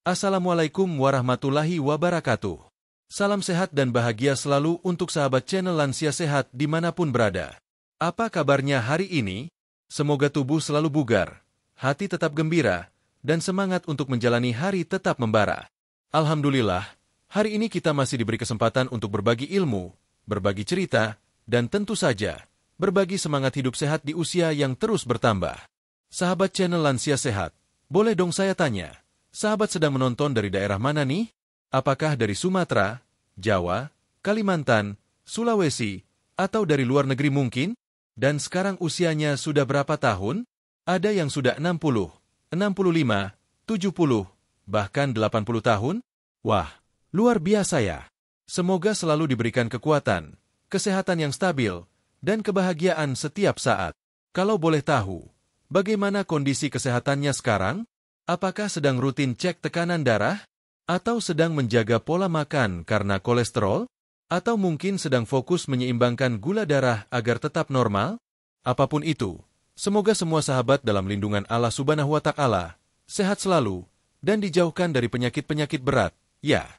Assalamualaikum warahmatullahi wabarakatuh. Salam sehat dan bahagia selalu untuk sahabat channel Lansia Sehat dimanapun berada. Apa kabarnya hari ini? Semoga tubuh selalu bugar, hati tetap gembira, dan semangat untuk menjalani hari tetap membara. Alhamdulillah, hari ini kita masih diberi kesempatan untuk berbagi ilmu, berbagi cerita, dan tentu saja, berbagi semangat hidup sehat di usia yang terus bertambah. Sahabat channel Lansia Sehat, boleh dong saya tanya, sahabat sedang menonton dari daerah mana nih? Apakah dari Sumatera, Jawa, Kalimantan, Sulawesi, atau dari luar negeri mungkin? Dan sekarang usianya sudah berapa tahun? Ada yang sudah 60, 65, 70, bahkan 80 tahun? Wah, luar biasa ya. Semoga selalu diberikan kekuatan, kesehatan yang stabil, dan kebahagiaan setiap saat. Kalau boleh tahu, bagaimana kondisi kesehatannya sekarang? Apakah sedang rutin cek tekanan darah? Atau sedang menjaga pola makan karena kolesterol? Atau mungkin sedang fokus menyeimbangkan gula darah agar tetap normal? Apapun itu, semoga semua sahabat dalam lindungan Allah Subhanahu wa Ta'ala sehat selalu dan dijauhkan dari penyakit-penyakit berat. Ya,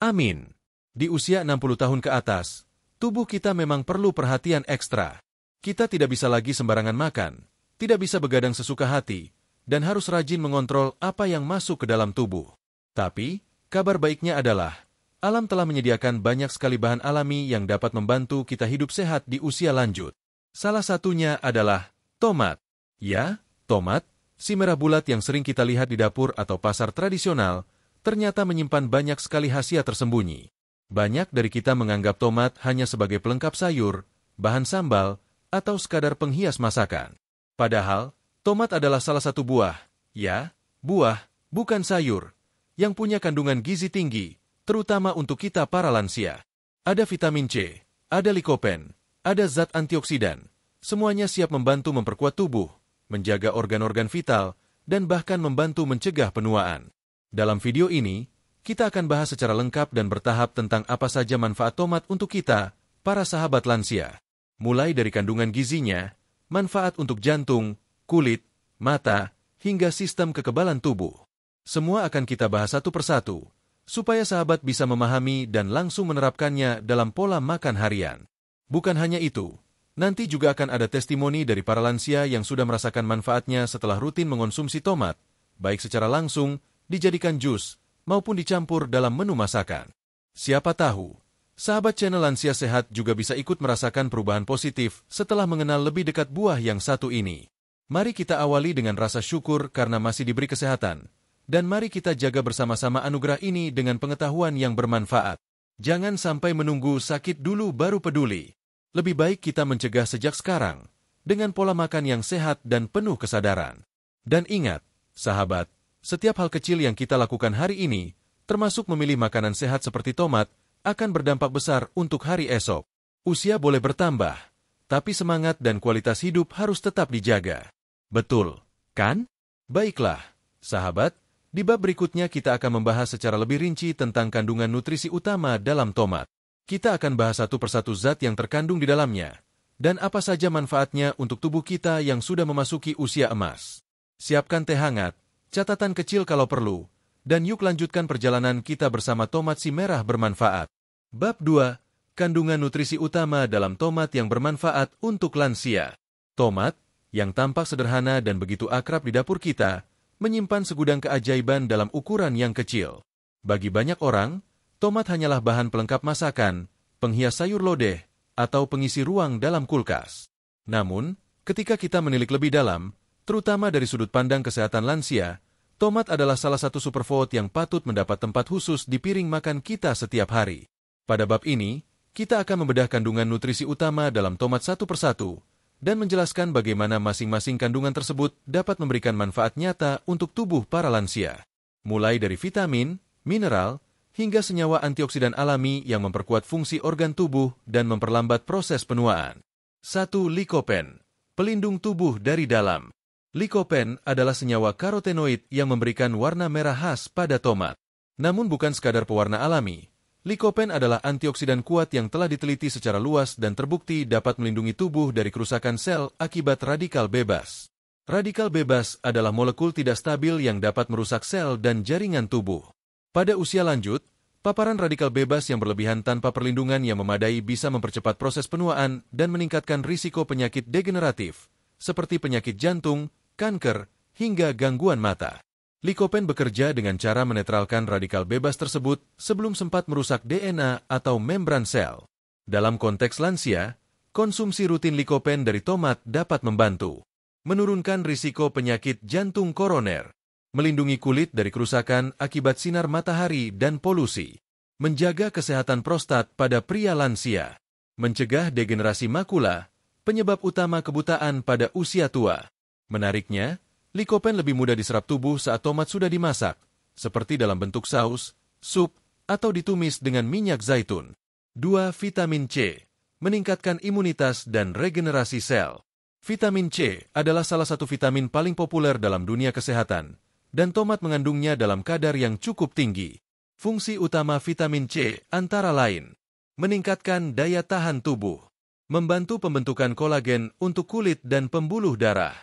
amin. Di usia 60 tahun ke atas, tubuh kita memang perlu perhatian ekstra. Kita tidak bisa lagi sembarangan makan, tidak bisa begadang sesuka hati, dan harus rajin mengontrol apa yang masuk ke dalam tubuh. Tapi, kabar baiknya adalah, alam telah menyediakan banyak sekali bahan alami yang dapat membantu kita hidup sehat di usia lanjut. Salah satunya adalah tomat. Ya, tomat, si merah bulat yang sering kita lihat di dapur atau pasar tradisional, ternyata menyimpan banyak sekali khasiat tersembunyi. Banyak dari kita menganggap tomat hanya sebagai pelengkap sayur, bahan sambal, atau sekadar penghias masakan. Padahal, tomat adalah salah satu buah, ya, buah, bukan sayur, yang punya kandungan gizi tinggi, terutama untuk kita para lansia. Ada vitamin C, ada likopen, ada zat antioksidan. Semuanya siap membantu memperkuat tubuh, menjaga organ-organ vital, dan bahkan membantu mencegah penuaan. Dalam video ini, kita akan bahas secara lengkap dan bertahap tentang apa saja manfaat tomat untuk kita, para sahabat lansia. Mulai dari kandungan gizinya, manfaat untuk jantung, kulit, mata, hingga sistem kekebalan tubuh. Semua akan kita bahas satu persatu, supaya sahabat bisa memahami dan langsung menerapkannya dalam pola makan harian. Bukan hanya itu, nanti juga akan ada testimoni dari para lansia yang sudah merasakan manfaatnya setelah rutin mengonsumsi tomat, baik secara langsung, dijadikan jus, maupun dicampur dalam menu masakan. Siapa tahu, sahabat channel Lansia Sehat juga bisa ikut merasakan perubahan positif setelah mengenal lebih dekat buah yang satu ini. Mari kita awali dengan rasa syukur karena masih diberi kesehatan. Dan mari kita jaga bersama-sama anugerah ini dengan pengetahuan yang bermanfaat. Jangan sampai menunggu sakit dulu baru peduli. Lebih baik kita mencegah sejak sekarang, dengan pola makan yang sehat dan penuh kesadaran. Dan ingat, sahabat, setiap hal kecil yang kita lakukan hari ini, termasuk memilih makanan sehat seperti tomat, akan berdampak besar untuk hari esok. Usia boleh bertambah, tapi semangat dan kualitas hidup harus tetap dijaga. Betul, kan? Baiklah, sahabat, di bab berikutnya kita akan membahas secara lebih rinci tentang kandungan nutrisi utama dalam tomat. Kita akan bahas satu persatu zat yang terkandung di dalamnya, dan apa saja manfaatnya untuk tubuh kita yang sudah memasuki usia emas. Siapkan teh hangat, catatan kecil kalau perlu, dan yuk lanjutkan perjalanan kita bersama tomat si merah bermanfaat. Bab 2, kandungan nutrisi utama dalam tomat yang bermanfaat untuk lansia. Tomat, yang tampak sederhana dan begitu akrab di dapur kita, menyimpan segudang keajaiban dalam ukuran yang kecil. Bagi banyak orang, tomat hanyalah bahan pelengkap masakan, penghias sayur lodeh, atau pengisi ruang dalam kulkas. Namun, ketika kita menilik lebih dalam, terutama dari sudut pandang kesehatan lansia, tomat adalah salah satu superfood yang patut mendapat tempat khusus di piring makan kita setiap hari. Pada bab ini, kita akan membedah kandungan nutrisi utama dalam tomat satu persatu, dan menjelaskan bagaimana masing-masing kandungan tersebut dapat memberikan manfaat nyata untuk tubuh para lansia. Mulai dari vitamin, mineral, hingga senyawa antioksidan alami yang memperkuat fungsi organ tubuh dan memperlambat proses penuaan. 1. Likopen, pelindung tubuh dari dalam. Likopen adalah senyawa karotenoid yang memberikan warna merah khas pada tomat. Namun bukan sekadar pewarna alami. Likopen adalah antioksidan kuat yang telah diteliti secara luas dan terbukti dapat melindungi tubuh dari kerusakan sel akibat radikal bebas. Radikal bebas adalah molekul tidak stabil yang dapat merusak sel dan jaringan tubuh. Pada usia lanjut, paparan radikal bebas yang berlebihan tanpa perlindungan yang memadai bisa mempercepat proses penuaan dan meningkatkan risiko penyakit degeneratif, seperti penyakit jantung, kanker, hingga gangguan mata. Likopen bekerja dengan cara menetralkan radikal bebas tersebut sebelum sempat merusak DNA atau membran sel. Dalam konteks lansia, konsumsi rutin likopen dari tomat dapat membantu menurunkan risiko penyakit jantung koroner, melindungi kulit dari kerusakan akibat sinar matahari dan polusi, menjaga kesehatan prostat pada pria lansia, mencegah degenerasi makula, penyebab utama kebutaan pada usia tua. Menariknya, likopen lebih mudah diserap tubuh saat tomat sudah dimasak, seperti dalam bentuk saus, sup, atau ditumis dengan minyak zaitun. 2. Vitamin C meningkatkan imunitas dan regenerasi sel. Vitamin C adalah salah satu vitamin paling populer dalam dunia kesehatan, dan tomat mengandungnya dalam kadar yang cukup tinggi. Fungsi utama vitamin C antara lain, meningkatkan daya tahan tubuh, membantu pembentukan kolagen untuk kulit dan pembuluh darah,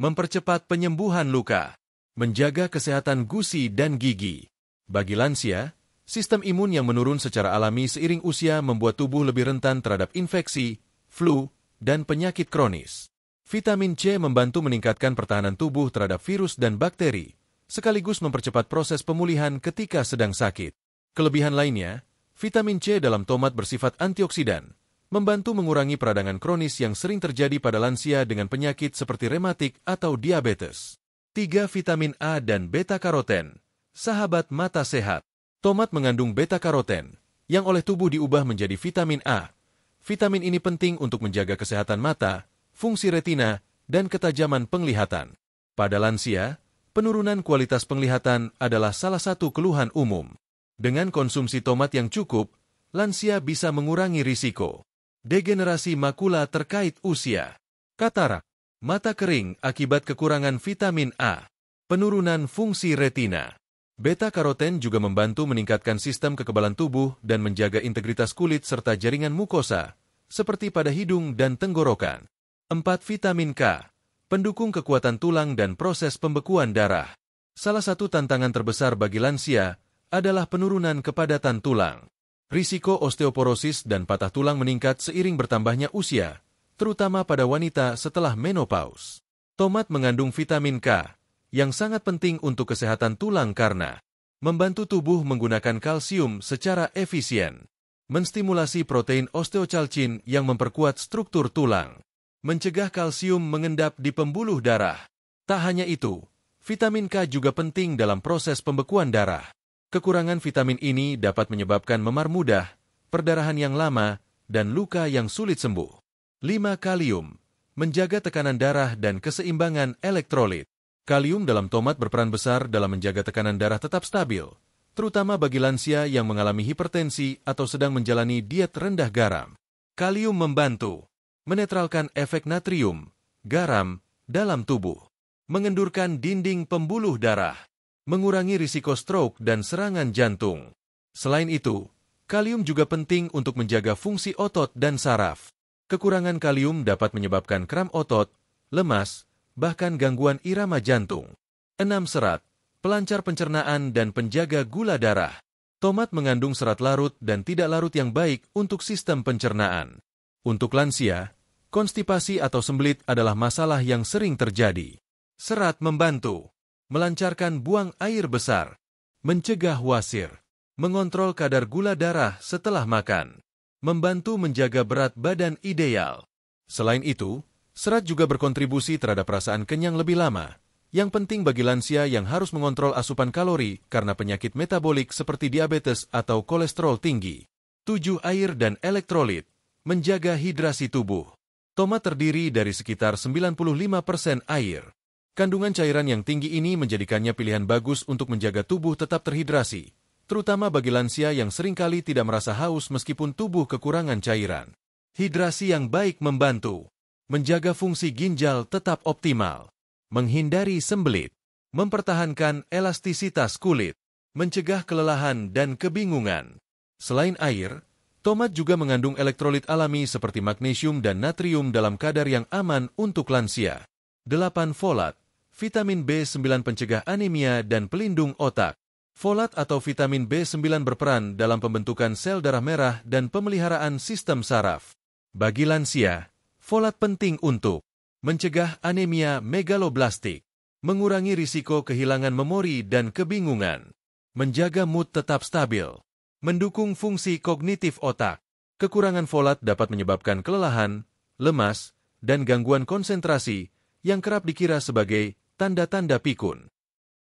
mempercepat penyembuhan luka, menjaga kesehatan gusi dan gigi. Bagi lansia, sistem imun yang menurun secara alami seiring usia membuat tubuh lebih rentan terhadap infeksi, flu, dan penyakit kronis. Vitamin C membantu meningkatkan pertahanan tubuh terhadap virus dan bakteri, sekaligus mempercepat proses pemulihan ketika sedang sakit. Kelebihan lainnya, vitamin C dalam tomat bersifat antioksidan, membantu mengurangi peradangan kronis yang sering terjadi pada lansia dengan penyakit seperti rematik atau diabetes. 3. Vitamin A dan beta-karoten, sahabat mata sehat. Tomat mengandung beta-karoten, yang oleh tubuh diubah menjadi vitamin A. Vitamin ini penting untuk menjaga kesehatan mata, fungsi retina, dan ketajaman penglihatan. Pada lansia, penurunan kualitas penglihatan adalah salah satu keluhan umum. Dengan konsumsi tomat yang cukup, lansia bisa mengurangi risiko degenerasi makula terkait usia, katarak, mata kering akibat kekurangan vitamin A, penurunan fungsi retina. Beta-karoten juga membantu meningkatkan sistem kekebalan tubuh dan menjaga integritas kulit serta jaringan mukosa, seperti pada hidung dan tenggorokan. 4. Vitamin K, pendukung kekuatan tulang dan proses pembekuan darah. Salah satu tantangan terbesar bagi lansia adalah penurunan kepadatan tulang. Risiko osteoporosis dan patah tulang meningkat seiring bertambahnya usia, terutama pada wanita setelah menopause. Tomat mengandung vitamin K, yang sangat penting untuk kesehatan tulang karena membantu tubuh menggunakan kalsium secara efisien, menstimulasi protein osteocalcin yang memperkuat struktur tulang, mencegah kalsium mengendap di pembuluh darah. Tak hanya itu, vitamin K juga penting dalam proses pembekuan darah. Kekurangan vitamin ini dapat menyebabkan memar mudah, perdarahan yang lama, dan luka yang sulit sembuh. 5. Kalium, menjaga tekanan darah dan keseimbangan elektrolit. Kalium dalam tomat berperan besar dalam menjaga tekanan darah tetap stabil, terutama bagi lansia yang mengalami hipertensi atau sedang menjalani diet rendah garam. Kalium membantu menetralkan efek natrium, garam, dalam tubuh, mengendurkan dinding pembuluh darah, mengurangi risiko stroke dan serangan jantung. Selain itu, kalium juga penting untuk menjaga fungsi otot dan saraf. Kekurangan kalium dapat menyebabkan kram otot, lemas, bahkan gangguan irama jantung. 6. Serat, pelancar pencernaan dan penjaga gula darah. Tomat mengandung serat larut dan tidak larut yang baik untuk sistem pencernaan. Untuk lansia, konstipasi atau sembelit adalah masalah yang sering terjadi. Serat membantu melancarkan buang air besar, mencegah wasir, mengontrol kadar gula darah setelah makan, membantu menjaga berat badan ideal. Selain itu, serat juga berkontribusi terhadap perasaan kenyang lebih lama, yang penting bagi lansia yang harus mengontrol asupan kalori karena penyakit metabolik seperti diabetes atau kolesterol tinggi. 7. Air dan elektrolit, menjaga hidrasi tubuh. Tomat terdiri dari sekitar 95% air. Kandungan cairan yang tinggi ini menjadikannya pilihan bagus untuk menjaga tubuh tetap terhidrasi, terutama bagi lansia yang seringkali tidak merasa haus meskipun tubuh kekurangan cairan. Hidrasi yang baik membantu menjaga fungsi ginjal tetap optimal, menghindari sembelit, mempertahankan elastisitas kulit, mencegah kelelahan dan kebingungan. Selain air, tomat juga mengandung elektrolit alami seperti magnesium dan natrium dalam kadar yang aman untuk lansia. 8. Folat, vitamin B9 pencegah anemia dan pelindung otak. Folat atau vitamin B9 berperan dalam pembentukan sel darah merah dan pemeliharaan sistem saraf. Bagi lansia, folat penting untuk mencegah anemia megaloblastik, mengurangi risiko kehilangan memori dan kebingungan, menjaga mood tetap stabil, mendukung fungsi kognitif otak. Kekurangan folat dapat menyebabkan kelelahan, lemas, dan gangguan konsentrasi yang kerap dikira sebagai tanda-tanda pikun.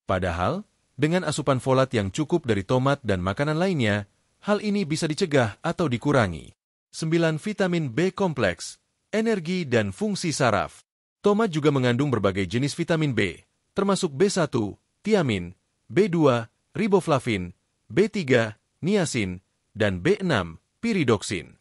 Padahal, dengan asupan folat yang cukup dari tomat dan makanan lainnya, hal ini bisa dicegah atau dikurangi. 9. Vitamin B kompleks, energi dan fungsi saraf. Tomat juga mengandung berbagai jenis vitamin B, termasuk B1, tiamin, B2, riboflavin, B3, niacin, dan B6, piridoksin.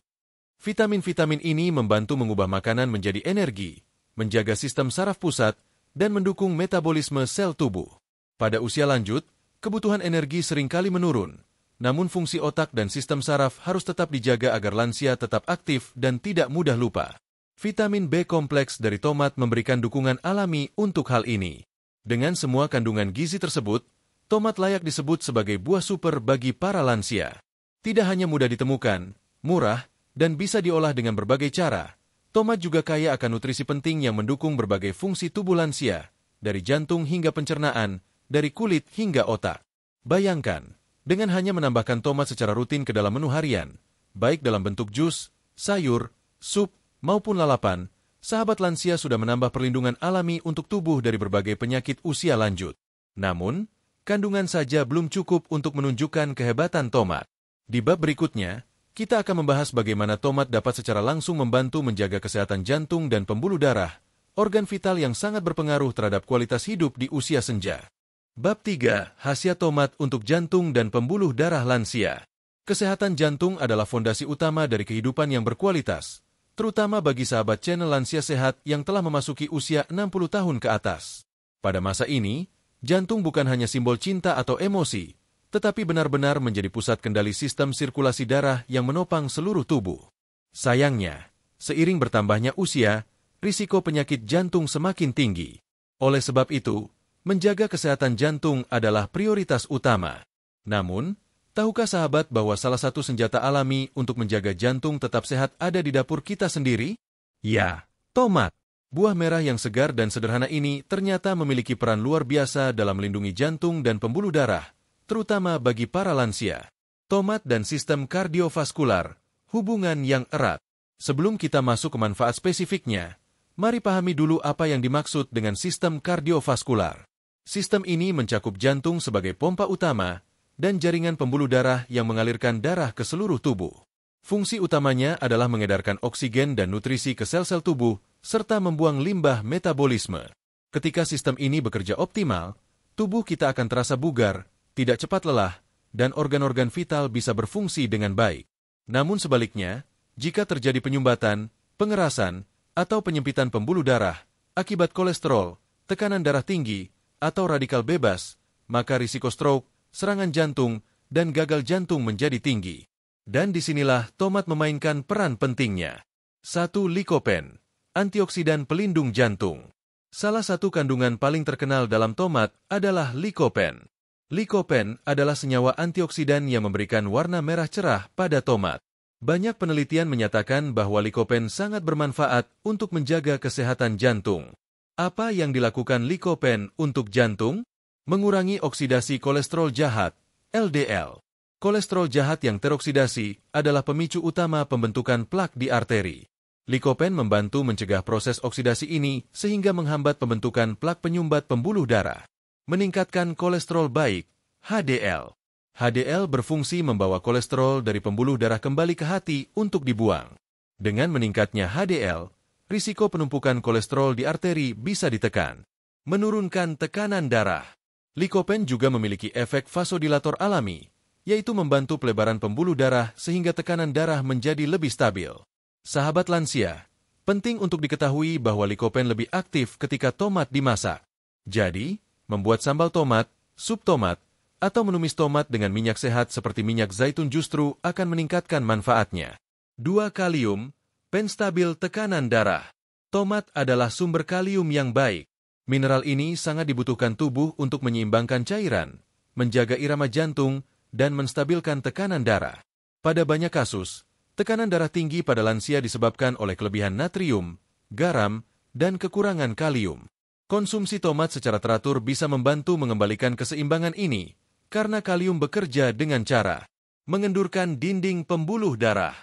Vitamin-vitamin ini membantu mengubah makanan menjadi energi, menjaga sistem saraf pusat, dan mendukung metabolisme sel tubuh. Pada usia lanjut, kebutuhan energi seringkali menurun, namun fungsi otak dan sistem saraf harus tetap dijaga agar lansia tetap aktif dan tidak mudah lupa. Vitamin B kompleks dari tomat memberikan dukungan alami untuk hal ini. Dengan semua kandungan gizi tersebut, tomat layak disebut sebagai buah super bagi para lansia. Tidak hanya mudah ditemukan, murah, dan bisa diolah dengan berbagai cara, tomat juga kaya akan nutrisi penting yang mendukung berbagai fungsi tubuh lansia, dari jantung hingga pencernaan, dari kulit hingga otak. Bayangkan, dengan hanya menambahkan tomat secara rutin ke dalam menu harian, baik dalam bentuk jus, sayur, sup, maupun lalapan, sahabat lansia sudah menambah perlindungan alami untuk tubuh dari berbagai penyakit usia lanjut. Namun, kandungan saja belum cukup untuk menunjukkan kehebatan tomat. Di bab berikutnya, kita akan membahas bagaimana tomat dapat secara langsung membantu menjaga kesehatan jantung dan pembuluh darah, organ vital yang sangat berpengaruh terhadap kualitas hidup di usia senja. Bab 3. Khasiat tomat untuk jantung dan pembuluh darah lansia. Kesehatan jantung adalah fondasi utama dari kehidupan yang berkualitas, terutama bagi sahabat channel Lansia Sehat yang telah memasuki usia 60 tahun ke atas. Pada masa ini, jantung bukan hanya simbol cinta atau emosi, tetapi benar-benar menjadi pusat kendali sistem sirkulasi darah yang menopang seluruh tubuh. Sayangnya, seiring bertambahnya usia, risiko penyakit jantung semakin tinggi. Oleh sebab itu, menjaga kesehatan jantung adalah prioritas utama. Namun, tahukah sahabat bahwa salah satu senjata alami untuk menjaga jantung tetap sehat ada di dapur kita sendiri? Ya, tomat. Buah merah yang segar dan sederhana ini ternyata memiliki peran luar biasa dalam melindungi jantung dan pembuluh darah, terutama bagi para lansia. Tomat dan sistem kardiovaskular, hubungan yang erat. Sebelum kita masuk ke manfaat spesifiknya, mari pahami dulu apa yang dimaksud dengan sistem kardiovaskular. Sistem ini mencakup jantung sebagai pompa utama dan jaringan pembuluh darah yang mengalirkan darah ke seluruh tubuh. Fungsi utamanya adalah mengedarkan oksigen dan nutrisi ke sel-sel tubuh, serta membuang limbah metabolisme. Ketika sistem ini bekerja optimal, tubuh kita akan terasa bugar, tidak cepat lelah, dan organ-organ vital bisa berfungsi dengan baik. Namun sebaliknya, jika terjadi penyumbatan, pengerasan, atau penyempitan pembuluh darah, akibat kolesterol, tekanan darah tinggi, atau radikal bebas, maka risiko stroke, serangan jantung, dan gagal jantung menjadi tinggi. Dan disinilah tomat memainkan peran pentingnya. 1. Likopen, antioksidan pelindung jantung. Salah satu kandungan paling terkenal dalam tomat adalah likopen. Likopen adalah senyawa antioksidan yang memberikan warna merah cerah pada tomat. Banyak penelitian menyatakan bahwa likopen sangat bermanfaat untuk menjaga kesehatan jantung. Apa yang dilakukan likopen untuk jantung? Mengurangi oksidasi kolesterol jahat, LDL. Kolesterol jahat yang teroksidasi adalah pemicu utama pembentukan plak di arteri. Likopen membantu mencegah proses oksidasi ini sehingga menghambat pembentukan plak penyumbat pembuluh darah. Meningkatkan kolesterol baik, HDL. HDL berfungsi membawa kolesterol dari pembuluh darah kembali ke hati untuk dibuang. Dengan meningkatnya HDL, risiko penumpukan kolesterol di arteri bisa ditekan. Menurunkan tekanan darah. Likopen juga memiliki efek vasodilator alami, yaitu membantu pelebaran pembuluh darah sehingga tekanan darah menjadi lebih stabil. Sahabat lansia, penting untuk diketahui bahwa likopen lebih aktif ketika tomat dimasak. Jadi, membuat sambal tomat, sup tomat, atau menumis tomat dengan minyak sehat seperti minyak zaitun justru akan meningkatkan manfaatnya. 2. Kalium, penstabil tekanan darah. Tomat adalah sumber kalium yang baik. Mineral ini sangat dibutuhkan tubuh untuk menyeimbangkan cairan, menjaga irama jantung, dan menstabilkan tekanan darah. Pada banyak kasus, tekanan darah tinggi pada lansia disebabkan oleh kelebihan natrium, garam, dan kekurangan kalium. Konsumsi tomat secara teratur bisa membantu mengembalikan keseimbangan ini, karena kalium bekerja dengan cara mengendurkan dinding pembuluh darah,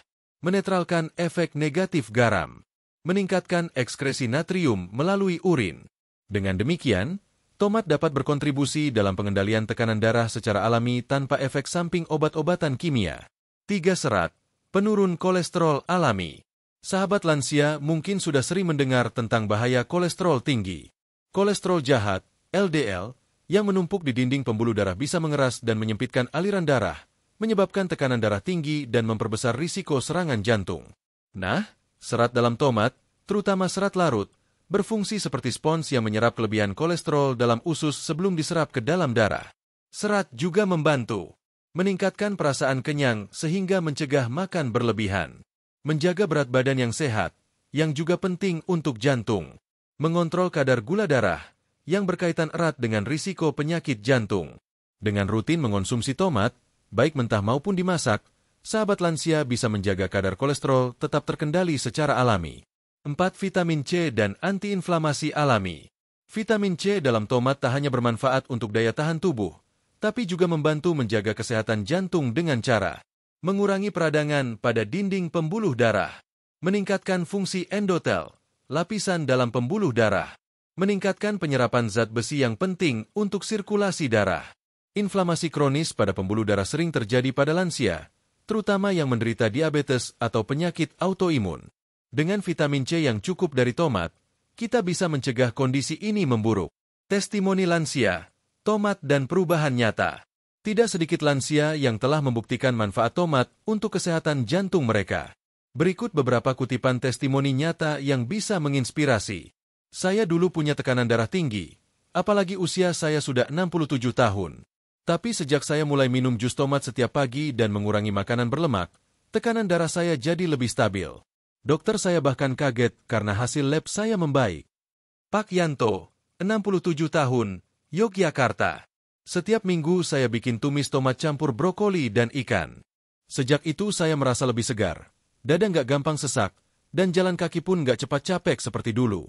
menetralkan efek negatif garam, meningkatkan ekskresi natrium melalui urin. Dengan demikian, tomat dapat berkontribusi dalam pengendalian tekanan darah secara alami tanpa efek samping obat-obatan kimia. 3 serat, penurun kolesterol alami. Sahabat lansia mungkin sudah sering mendengar tentang bahaya kolesterol tinggi. Kolesterol jahat, LDL, yang menumpuk di dinding pembuluh darah bisa mengeras dan menyempitkan aliran darah, menyebabkan tekanan darah tinggi dan memperbesar risiko serangan jantung. Nah, serat dalam tomat, terutama serat larut, berfungsi seperti spons yang menyerap kelebihan kolesterol dalam usus sebelum diserap ke dalam darah. Serat juga membantu meningkatkan perasaan kenyang sehingga mencegah makan berlebihan, menjaga berat badan yang sehat, yang juga penting untuk jantung, mengontrol kadar gula darah, yang berkaitan erat dengan risiko penyakit jantung. Dengan rutin mengonsumsi tomat, baik mentah maupun dimasak, sahabat lansia bisa menjaga kadar kolesterol tetap terkendali secara alami. 4. Vitamin C dan antiinflamasi alami. Vitamin C dalam tomat tak hanya bermanfaat untuk daya tahan tubuh, tapi juga membantu menjaga kesehatan jantung dengan cara mengurangi peradangan pada dinding pembuluh darah, meningkatkan fungsi endotel, lapisan dalam pembuluh darah, meningkatkan penyerapan zat besi yang penting untuk sirkulasi darah. Inflamasi kronis pada pembuluh darah sering terjadi pada lansia, terutama yang menderita diabetes atau penyakit autoimun. Dengan vitamin C yang cukup dari tomat, kita bisa mencegah kondisi ini memburuk. Testimoni lansia, tomat dan perubahan nyata. Tidak sedikit lansia yang telah membuktikan manfaat tomat untuk kesehatan jantung mereka. Berikut beberapa kutipan testimoni nyata yang bisa menginspirasi. Saya dulu punya tekanan darah tinggi, apalagi usia saya sudah 67 tahun. Tapi sejak saya mulai minum jus tomat setiap pagi dan mengurangi makanan berlemak, tekanan darah saya jadi lebih stabil. Dokter saya bahkan kaget karena hasil lab saya membaik. Pak Yanto, 67 tahun, Yogyakarta. Setiap minggu saya bikin tumis tomat campur brokoli dan ikan. Sejak itu saya merasa lebih segar, dada nggak gampang sesak, dan jalan kaki pun nggak cepat capek seperti dulu.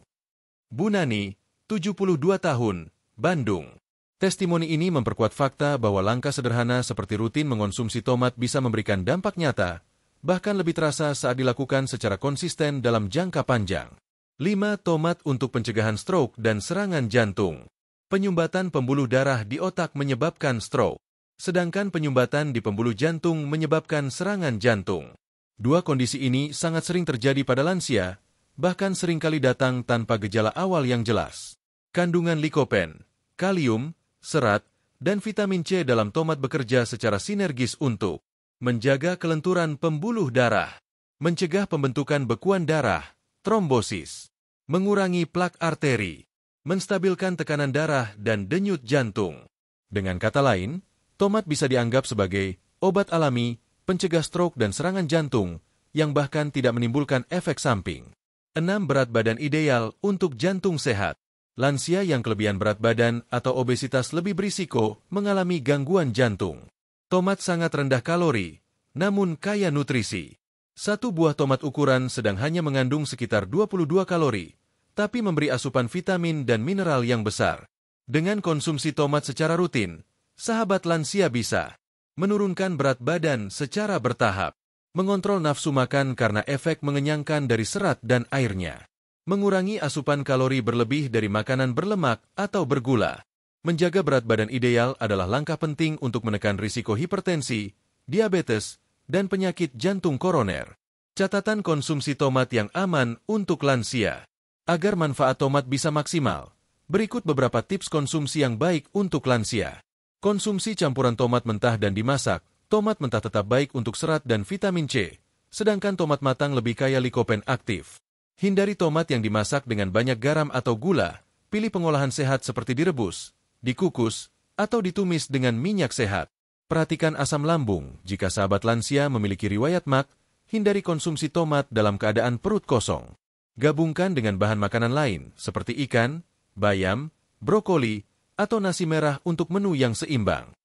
Bu Nani, 72 tahun, Bandung. Testimoni ini memperkuat fakta bahwa langkah sederhana seperti rutin mengonsumsi tomat bisa memberikan dampak nyata, bahkan lebih terasa saat dilakukan secara konsisten dalam jangka panjang. 5. Tomat untuk pencegahan stroke dan serangan jantung. Penyumbatan pembuluh darah di otak menyebabkan stroke, sedangkan penyumbatan di pembuluh jantung menyebabkan serangan jantung. Dua kondisi ini sangat sering terjadi pada lansia, bahkan seringkali datang tanpa gejala awal yang jelas. Kandungan likopen, kalium, serat, dan vitamin C dalam tomat bekerja secara sinergis untuk menjaga kelenturan pembuluh darah, mencegah pembentukan bekuan darah, trombosis, mengurangi plak arteri, menstabilkan tekanan darah dan denyut jantung. Dengan kata lain, tomat bisa dianggap sebagai obat alami, pencegah stroke dan serangan jantung, yang bahkan tidak menimbulkan efek samping. 6. Berat badan ideal untuk jantung sehat. Lansia yang kelebihan berat badan atau obesitas lebih berisiko mengalami gangguan jantung. Tomat sangat rendah kalori, namun kaya nutrisi. Satu buah tomat ukuran sedang hanya mengandung sekitar 22 kalori, tapi memberi asupan vitamin dan mineral yang besar. Dengan konsumsi tomat secara rutin, sahabat lansia bisa menurunkan berat badan secara bertahap, mengontrol nafsu makan karena efek mengenyangkan dari serat dan airnya, mengurangi asupan kalori berlebih dari makanan berlemak atau bergula. Menjaga berat badan ideal adalah langkah penting untuk menekan risiko hipertensi, diabetes, dan penyakit jantung koroner. Catatan konsumsi tomat yang aman untuk lansia. Agar manfaat tomat bisa maksimal, berikut beberapa tips konsumsi yang baik untuk lansia. Konsumsi campuran tomat mentah dan dimasak. Tomat mentah tetap baik untuk serat dan vitamin C, sedangkan tomat matang lebih kaya likopen aktif. Hindari tomat yang dimasak dengan banyak garam atau gula. Pilih pengolahan sehat seperti direbus, dikukus, atau ditumis dengan minyak sehat. Perhatikan asam lambung. Jika sahabat lansia memiliki riwayat MAG, hindari konsumsi tomat dalam keadaan perut kosong. Gabungkan dengan bahan makanan lain, seperti ikan, bayam, brokoli, atau nasi merah untuk menu yang seimbang.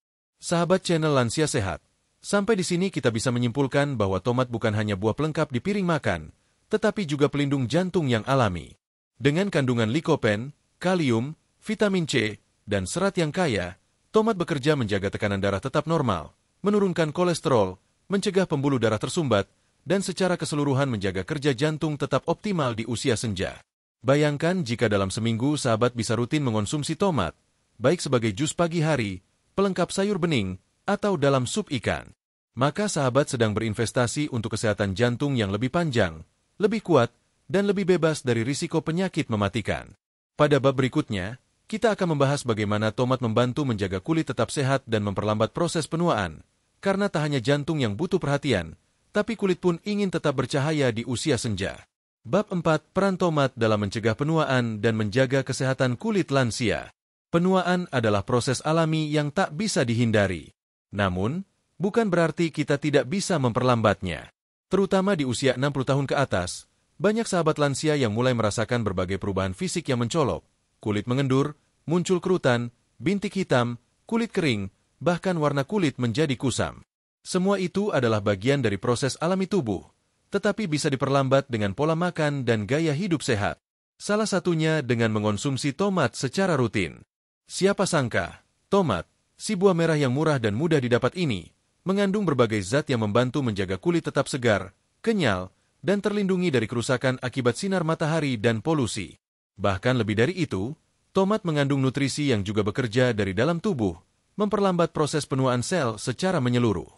Sahabat channel Lansia Sehat, sampai di sini kita bisa menyimpulkan bahwa tomat bukan hanya buah pelengkap di piring makan, tetapi juga pelindung jantung yang alami. Dengan kandungan likopen, kalium, vitamin C, dan serat yang kaya, tomat bekerja menjaga tekanan darah tetap normal, menurunkan kolesterol, mencegah pembuluh darah tersumbat, dan secara keseluruhan menjaga kerja jantung tetap optimal di usia senja. Bayangkan jika dalam seminggu sahabat bisa rutin mengonsumsi tomat, baik sebagai jus pagi hari, pelengkap sayur bening, atau dalam sup ikan. Maka sahabat sedang berinvestasi untuk kesehatan jantung yang lebih panjang, lebih kuat, dan lebih bebas dari risiko penyakit mematikan. Pada bab berikutnya, kita akan membahas bagaimana tomat membantu menjaga kulit tetap sehat dan memperlambat proses penuaan, karena tak hanya jantung yang butuh perhatian, tapi kulit pun ingin tetap bercahaya di usia senja. Bab 4. Peran tomat dalam mencegah penuaan dan menjaga kesehatan kulit lansia. Penuaan adalah proses alami yang tak bisa dihindari. Namun, bukan berarti kita tidak bisa memperlambatnya. Terutama di usia 60 tahun ke atas, banyak sahabat lansia yang mulai merasakan berbagai perubahan fisik yang mencolok, kulit mengendur, muncul kerutan, bintik hitam, kulit kering, bahkan warna kulit menjadi kusam. Semua itu adalah bagian dari proses alami tubuh, tetapi bisa diperlambat dengan pola makan dan gaya hidup sehat. Salah satunya dengan mengonsumsi tomat secara rutin. Siapa sangka, tomat, si buah merah yang murah dan mudah didapat ini, mengandung berbagai zat yang membantu menjaga kulit tetap segar, kenyal, dan terlindungi dari kerusakan akibat sinar matahari dan polusi. Bahkan lebih dari itu, tomat mengandung nutrisi yang juga bekerja dari dalam tubuh, memperlambat proses penuaan sel secara menyeluruh.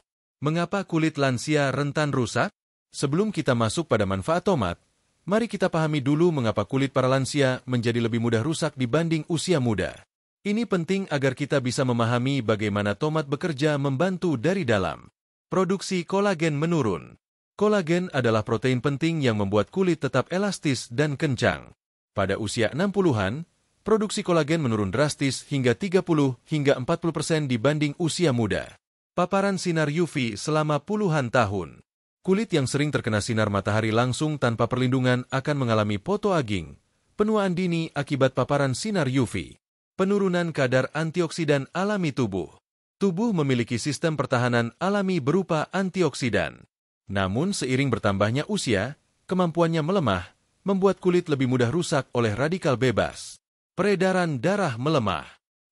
Mengapa kulit lansia rentan rusak? Sebelum kita masuk pada manfaat tomat, mari kita pahami dulu mengapa kulit para lansia menjadi lebih mudah rusak dibanding usia muda. Ini penting agar kita bisa memahami bagaimana tomat bekerja membantu dari dalam. Produksi kolagen menurun. Kolagen adalah protein penting yang membuat kulit tetap elastis dan kencang. Pada usia 60-an, produksi kolagen menurun drastis hingga 30 hingga 40% dibanding usia muda. Paparan sinar UV selama puluhan tahun. Kulit yang sering terkena sinar matahari langsung tanpa perlindungan akan mengalami photoaging, penuaan dini akibat paparan sinar UV. Penurunan kadar antioksidan alami tubuh. Tubuh memiliki sistem pertahanan alami berupa antioksidan. Namun seiring bertambahnya usia, kemampuannya melemah, membuat kulit lebih mudah rusak oleh radikal bebas. Peredaran darah melemah.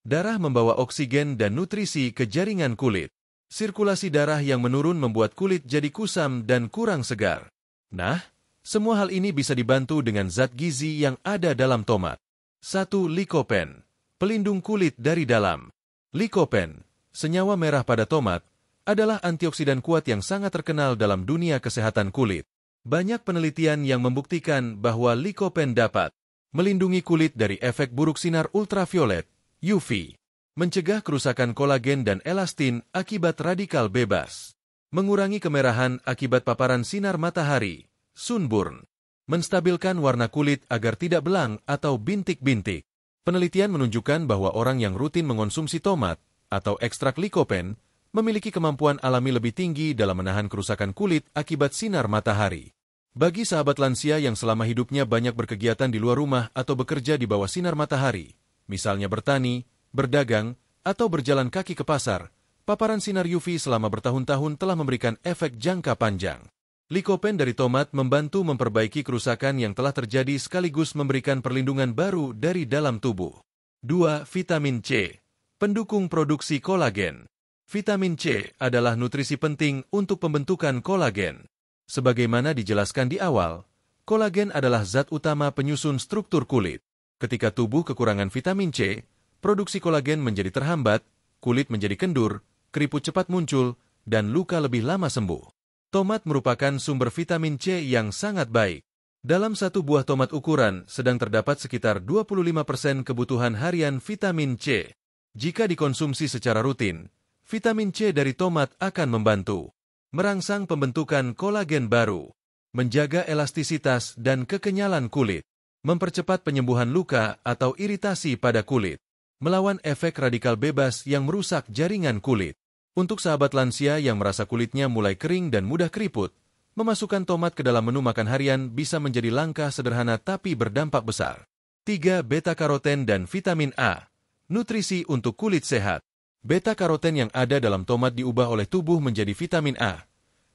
Darah membawa oksigen dan nutrisi ke jaringan kulit. Sirkulasi darah yang menurun membuat kulit jadi kusam dan kurang segar. Nah, semua hal ini bisa dibantu dengan zat gizi yang ada dalam tomat. 1. Likopen. Pelindung kulit dari dalam. Likopen, senyawa merah pada tomat, adalah antioksidan kuat yang sangat terkenal dalam dunia kesehatan kulit. Banyak penelitian yang membuktikan bahwa likopen dapat melindungi kulit dari efek buruk sinar ultraviolet, UV, mencegah kerusakan kolagen dan elastin akibat radikal bebas, mengurangi kemerahan akibat paparan sinar matahari, sunburn, menstabilkan warna kulit agar tidak belang atau bintik-bintik. Penelitian menunjukkan bahwa orang yang rutin mengonsumsi tomat atau ekstrak likopen memiliki kemampuan alami lebih tinggi dalam menahan kerusakan kulit akibat sinar matahari. Bagi sahabat lansia yang selama hidupnya banyak berkegiatan di luar rumah atau bekerja di bawah sinar matahari, misalnya bertani, berdagang, atau berjalan kaki ke pasar, paparan sinar UV selama bertahun-tahun telah memberikan efek jangka panjang. Likopen dari tomat membantu memperbaiki kerusakan yang telah terjadi sekaligus memberikan perlindungan baru dari dalam tubuh. 2. Vitamin C. Pendukung produksi kolagen. Vitamin C adalah nutrisi penting untuk pembentukan kolagen. Sebagaimana dijelaskan di awal, kolagen adalah zat utama penyusun struktur kulit. Ketika tubuh kekurangan vitamin C, produksi kolagen menjadi terhambat, kulit menjadi kendur, keriput cepat muncul, dan luka lebih lama sembuh. Tomat merupakan sumber vitamin C yang sangat baik. Dalam satu buah tomat ukuran sedang terdapat sekitar 25% kebutuhan harian vitamin C. Jika dikonsumsi secara rutin, vitamin C dari tomat akan membantu merangsang pembentukan kolagen baru, menjaga elastisitas dan kekenyalan kulit, mempercepat penyembuhan luka atau iritasi pada kulit, melawan efek radikal bebas yang merusak jaringan kulit. Untuk sahabat lansia yang merasa kulitnya mulai kering dan mudah keriput, memasukkan tomat ke dalam menu makan harian bisa menjadi langkah sederhana tapi berdampak besar. 3. Beta-karoten dan vitamin A. Nutrisi untuk kulit sehat. Beta-karoten yang ada dalam tomat diubah oleh tubuh menjadi vitamin A.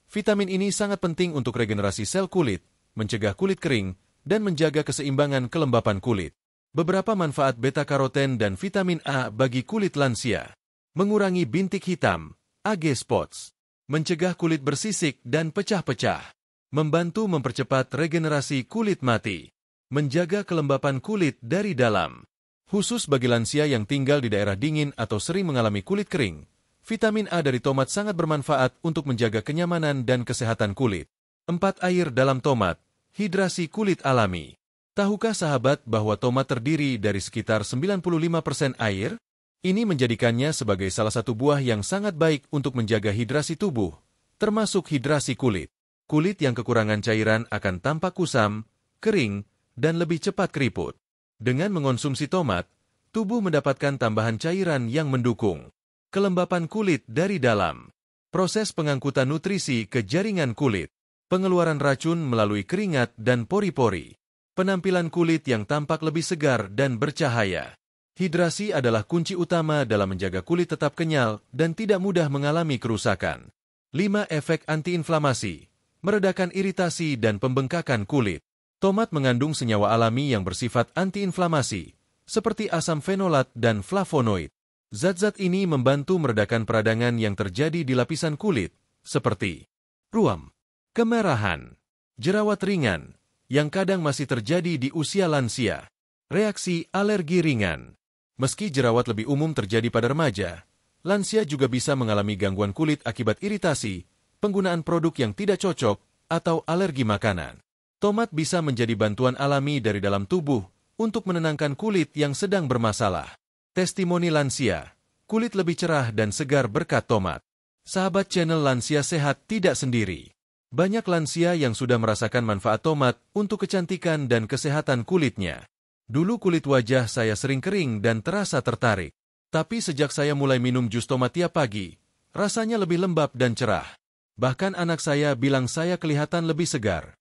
Vitamin ini sangat penting untuk regenerasi sel kulit, mencegah kulit kering, dan menjaga keseimbangan kelembapan kulit. Beberapa manfaat beta-karoten dan vitamin A bagi kulit lansia. Mengurangi bintik hitam, age spots. Mencegah kulit bersisik dan pecah-pecah. Membantu mempercepat regenerasi kulit mati. Menjaga kelembapan kulit dari dalam. Khusus bagi lansia yang tinggal di daerah dingin atau sering mengalami kulit kering, vitamin A dari tomat sangat bermanfaat untuk menjaga kenyamanan dan kesehatan kulit. 4. Air dalam tomat. Hidrasi kulit alami. Tahukah sahabat bahwa tomat terdiri dari sekitar 95% air? Ini menjadikannya sebagai salah satu buah yang sangat baik untuk menjaga hidrasi tubuh, termasuk hidrasi kulit. Kulit yang kekurangan cairan akan tampak kusam, kering, dan lebih cepat keriput. Dengan mengonsumsi tomat, tubuh mendapatkan tambahan cairan yang mendukung kelembapan kulit dari dalam. Proses pengangkutan nutrisi ke jaringan kulit. Pengeluaran racun melalui keringat dan pori-pori. Penampilan kulit yang tampak lebih segar dan bercahaya. Hidrasi adalah kunci utama dalam menjaga kulit tetap kenyal dan tidak mudah mengalami kerusakan. 5. Efek antiinflamasi. Meredakan iritasi dan pembengkakan kulit. Tomat mengandung senyawa alami yang bersifat antiinflamasi, seperti asam fenolat dan flavonoid. Zat-zat ini membantu meredakan peradangan yang terjadi di lapisan kulit, seperti ruam, kemerahan, jerawat ringan, yang kadang masih terjadi di usia lansia, reaksi alergi ringan. Meski jerawat lebih umum terjadi pada remaja, lansia juga bisa mengalami gangguan kulit akibat iritasi, penggunaan produk yang tidak cocok, atau alergi makanan. Tomat bisa menjadi bantuan alami dari dalam tubuh untuk menenangkan kulit yang sedang bermasalah. Testimoni lansia, kulit lebih cerah dan segar berkat tomat. Sahabat channel Lansia Sehat tidak sendiri. Banyak lansia yang sudah merasakan manfaat tomat untuk kecantikan dan kesehatan kulitnya. Dulu kulit wajah saya sering kering dan terasa tertarik. Tapi sejak saya mulai minum jus tomat tiap pagi, rasanya lebih lembab dan cerah. Bahkan anak saya bilang saya kelihatan lebih segar.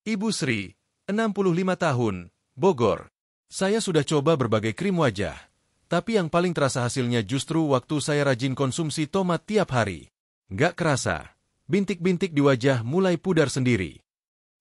Ibu Sri, 65 tahun, Bogor. Saya sudah coba berbagai krim wajah, tapi yang paling terasa hasilnya justru waktu saya rajin konsumsi tomat tiap hari. Nggak kerasa, bintik-bintik di wajah mulai pudar sendiri.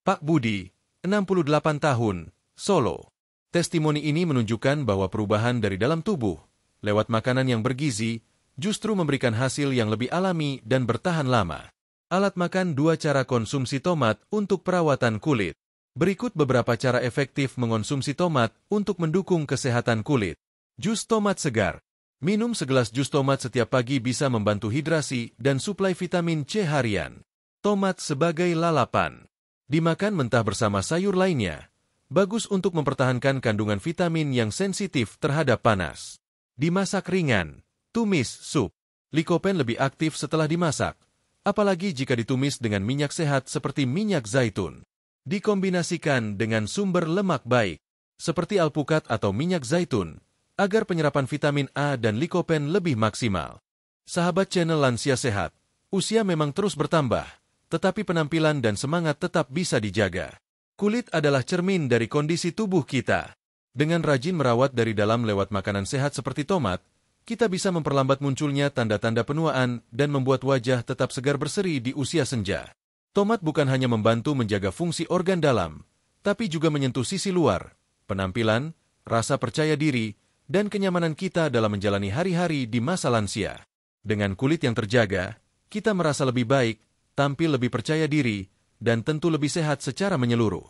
Pak Budi, 68 tahun, Solo. Testimoni ini menunjukkan bahwa perubahan dari dalam tubuh, lewat makanan yang bergizi, justru memberikan hasil yang lebih alami dan bertahan lama. Alat makan 2 cara konsumsi tomat untuk perawatan kulit. Berikut beberapa cara efektif mengonsumsi tomat untuk mendukung kesehatan kulit. Jus tomat segar. Minum segelas jus tomat setiap pagi bisa membantu hidrasi dan suplai vitamin C harian. Tomat sebagai lalapan. Dimakan mentah bersama sayur lainnya. Bagus untuk mempertahankan kandungan vitamin yang sensitif terhadap panas. Dimasak ringan. Tumis sup. Likopen lebih aktif setelah dimasak, apalagi jika ditumis dengan minyak sehat seperti minyak zaitun. Dikombinasikan dengan sumber lemak baik, seperti alpukat atau minyak zaitun, agar penyerapan vitamin A dan likopen lebih maksimal. Sahabat channel Lansia Sehat, usia memang terus bertambah, tetapi penampilan dan semangat tetap bisa dijaga. Kulit adalah cermin dari kondisi tubuh kita. Dengan rajin merawat dari dalam lewat makanan sehat seperti tomat, kita bisa memperlambat munculnya tanda-tanda penuaan dan membuat wajah tetap segar berseri di usia senja. Tomat bukan hanya membantu menjaga fungsi organ dalam, tapi juga menyentuh sisi luar, penampilan, rasa percaya diri, dan kenyamanan kita dalam menjalani hari-hari di masa lansia. Dengan kulit yang terjaga, kita merasa lebih baik, tampil lebih percaya diri, dan tentu lebih sehat secara menyeluruh.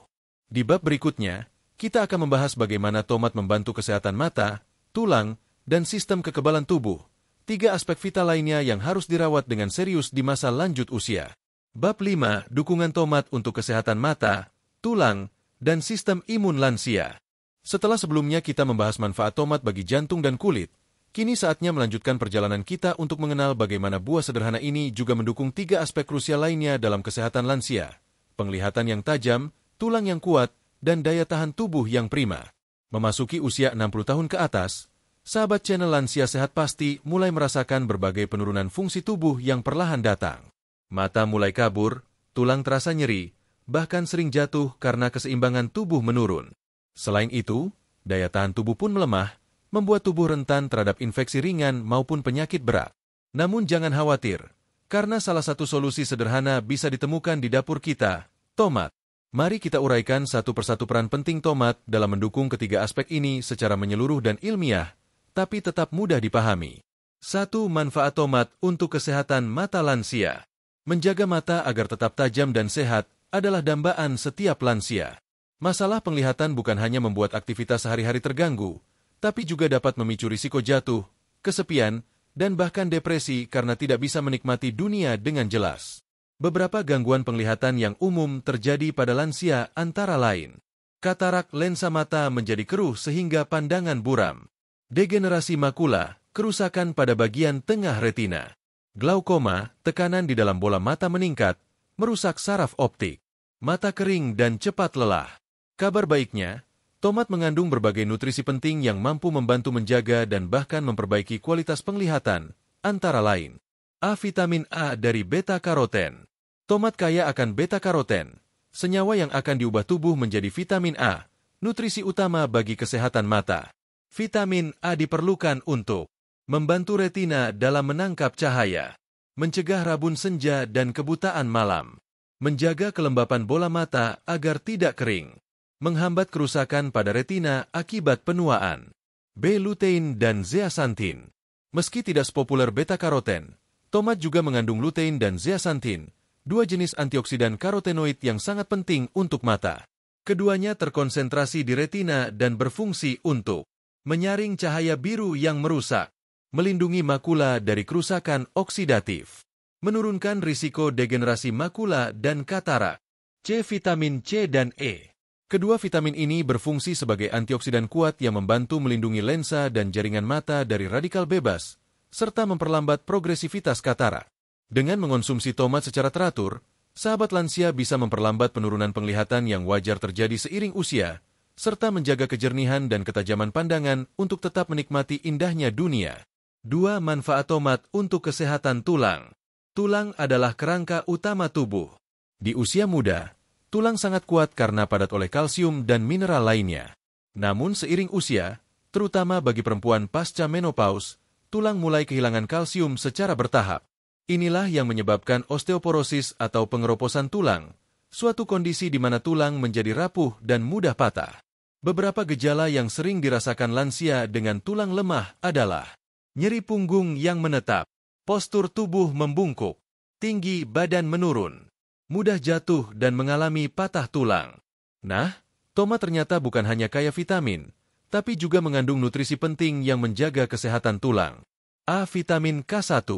Di bab berikutnya, kita akan membahas bagaimana tomat membantu kesehatan mata, tulang, dan sistem kekebalan tubuh, 3 aspek vital lainnya yang harus dirawat dengan serius di masa lanjut usia. Bab 5, dukungan tomat untuk kesehatan mata, tulang, dan sistem imun lansia. Setelah sebelumnya kita membahas manfaat tomat bagi jantung dan kulit, kini saatnya melanjutkan perjalanan kita untuk mengenal bagaimana buah sederhana ini juga mendukung 3 aspek krusial lainnya dalam kesehatan lansia: penglihatan yang tajam, tulang yang kuat, dan daya tahan tubuh yang prima. Memasuki usia 60 tahun ke atas, sahabat channel Lansia Sehat pasti mulai merasakan berbagai penurunan fungsi tubuh yang perlahan datang. Mata mulai kabur, tulang terasa nyeri, bahkan sering jatuh karena keseimbangan tubuh menurun. Selain itu, daya tahan tubuh pun melemah, membuat tubuh rentan terhadap infeksi ringan maupun penyakit berat. Namun jangan khawatir, karena salah satu solusi sederhana bisa ditemukan di dapur kita, tomat. Mari kita uraikan satu persatu peran penting tomat dalam mendukung ketiga aspek ini secara menyeluruh dan ilmiah, tapi tetap mudah dipahami. 1. Manfaat tomat untuk kesehatan mata lansia. Menjaga mata agar tetap tajam dan sehat adalah dambaan setiap lansia. Masalah penglihatan bukan hanya membuat aktivitas sehari-hari terganggu, tapi juga dapat memicu risiko jatuh, kesepian, dan bahkan depresi karena tidak bisa menikmati dunia dengan jelas. Beberapa gangguan penglihatan yang umum terjadi pada lansia antara lain. Katarak, lensa mata menjadi keruh sehingga pandangan buram. Degenerasi makula, kerusakan pada bagian tengah retina. Glaukoma, tekanan di dalam bola mata meningkat, merusak saraf optik. Mata kering dan cepat lelah. Kabar baiknya, tomat mengandung berbagai nutrisi penting yang mampu membantu menjaga dan bahkan memperbaiki kualitas penglihatan, antara lain. A. Vitamin A dari beta-karoten. Tomat kaya akan beta-karoten, senyawa yang akan diubah tubuh menjadi vitamin A, nutrisi utama bagi kesehatan mata. Vitamin A diperlukan untuk membantu retina dalam menangkap cahaya, mencegah rabun senja dan kebutaan malam, menjaga kelembapan bola mata agar tidak kering, menghambat kerusakan pada retina akibat penuaan. B. Lutein dan zeaxanthin. Meski tidak sepopuler beta-karoten, tomat juga mengandung lutein dan zeaxanthin, dua jenis antioksidan karotenoid yang sangat penting untuk mata. Keduanya terkonsentrasi di retina dan berfungsi untuk menyaring cahaya biru yang merusak, melindungi makula dari kerusakan oksidatif, menurunkan risiko degenerasi makula dan katarak. C. Vitamin C dan E. Kedua vitamin ini berfungsi sebagai antioksidan kuat yang membantu melindungi lensa dan jaringan mata dari radikal bebas, serta memperlambat progresivitas katarak. Dengan mengonsumsi tomat secara teratur, sahabat lansia bisa memperlambat penurunan penglihatan yang wajar terjadi seiring usia, serta menjaga kejernihan dan ketajaman pandangan untuk tetap menikmati indahnya dunia. 2. Manfaat tomat untuk kesehatan tulang. Tulang adalah kerangka utama tubuh. Di usia muda, tulang sangat kuat karena padat oleh kalsium dan mineral lainnya. Namun seiring usia, terutama bagi perempuan pasca menopause, tulang mulai kehilangan kalsium secara bertahap. Inilah yang menyebabkan osteoporosis atau pengeroposan tulang, suatu kondisi di mana tulang menjadi rapuh dan mudah patah. Beberapa gejala yang sering dirasakan lansia dengan tulang lemah adalah nyeri punggung yang menetap, postur tubuh membungkuk, tinggi badan menurun, mudah jatuh dan mengalami patah tulang. Nah, tomat ternyata bukan hanya kaya vitamin, tapi juga mengandung nutrisi penting yang menjaga kesehatan tulang. A. Vitamin K1,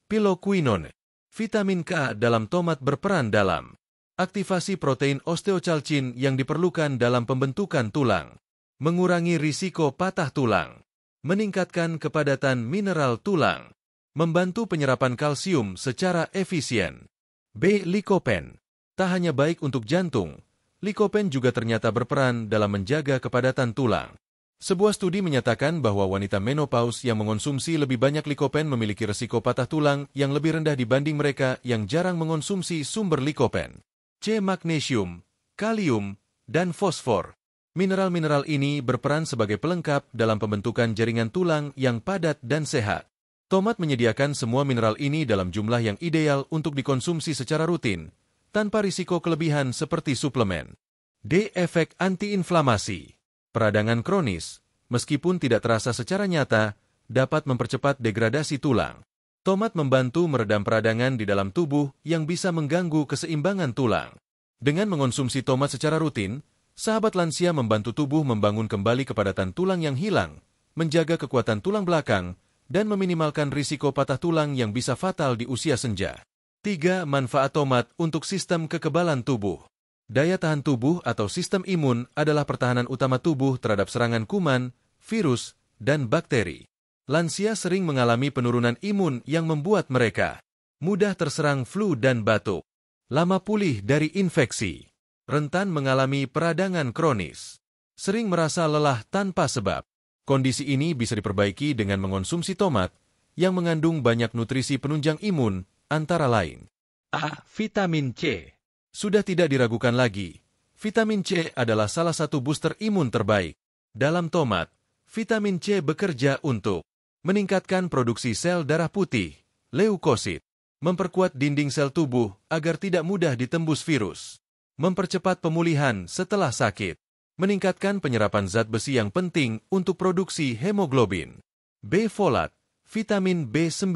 piloquinone. Vitamin K dalam tomat berperan dalam aktivasi protein osteocalcin yang diperlukan dalam pembentukan tulang, mengurangi risiko patah tulang, meningkatkan kepadatan mineral tulang, membantu penyerapan kalsium secara efisien. B. Likopen. Tak hanya baik untuk jantung, likopen juga ternyata berperan dalam menjaga kepadatan tulang. Sebuah studi menyatakan bahwa wanita menopause yang mengonsumsi lebih banyak likopen memiliki resiko patah tulang yang lebih rendah dibanding mereka yang jarang mengonsumsi sumber likopen. C. Magnesium, kalium, dan fosfor. Mineral-mineral ini berperan sebagai pelengkap dalam pembentukan jaringan tulang yang padat dan sehat. Tomat menyediakan semua mineral ini dalam jumlah yang ideal untuk dikonsumsi secara rutin, tanpa risiko kelebihan seperti suplemen. D. Efek antiinflamasi. Peradangan kronis, meskipun tidak terasa secara nyata, dapat mempercepat degradasi tulang. Tomat membantu meredam peradangan di dalam tubuh yang bisa mengganggu keseimbangan tulang. Dengan mengonsumsi tomat secara rutin, sahabat lansia membantu tubuh membangun kembali kepadatan tulang yang hilang, menjaga kekuatan tulang belakang, dan meminimalkan risiko patah tulang yang bisa fatal di usia senja. 3. Manfaat tomat untuk sistem kekebalan tubuh. Daya tahan tubuh atau sistem imun adalah pertahanan utama tubuh terhadap serangan kuman, virus, dan bakteri. Lansia sering mengalami penurunan imun yang membuat mereka mudah terserang flu dan batuk, lama pulih dari infeksi, rentan mengalami peradangan kronis, sering merasa lelah tanpa sebab. Kondisi ini bisa diperbaiki dengan mengonsumsi tomat yang mengandung banyak nutrisi penunjang imun, antara lain A. Vitamin C. Sudah tidak diragukan lagi, vitamin C adalah salah satu booster imun terbaik. Dalam tomat, Vitamin C bekerja untuk meningkatkan produksi sel darah putih, leukosit, memperkuat dinding sel tubuh agar tidak mudah ditembus virus, mempercepat pemulihan setelah sakit, meningkatkan penyerapan zat besi yang penting untuk produksi hemoglobin. B-folat, vitamin B9.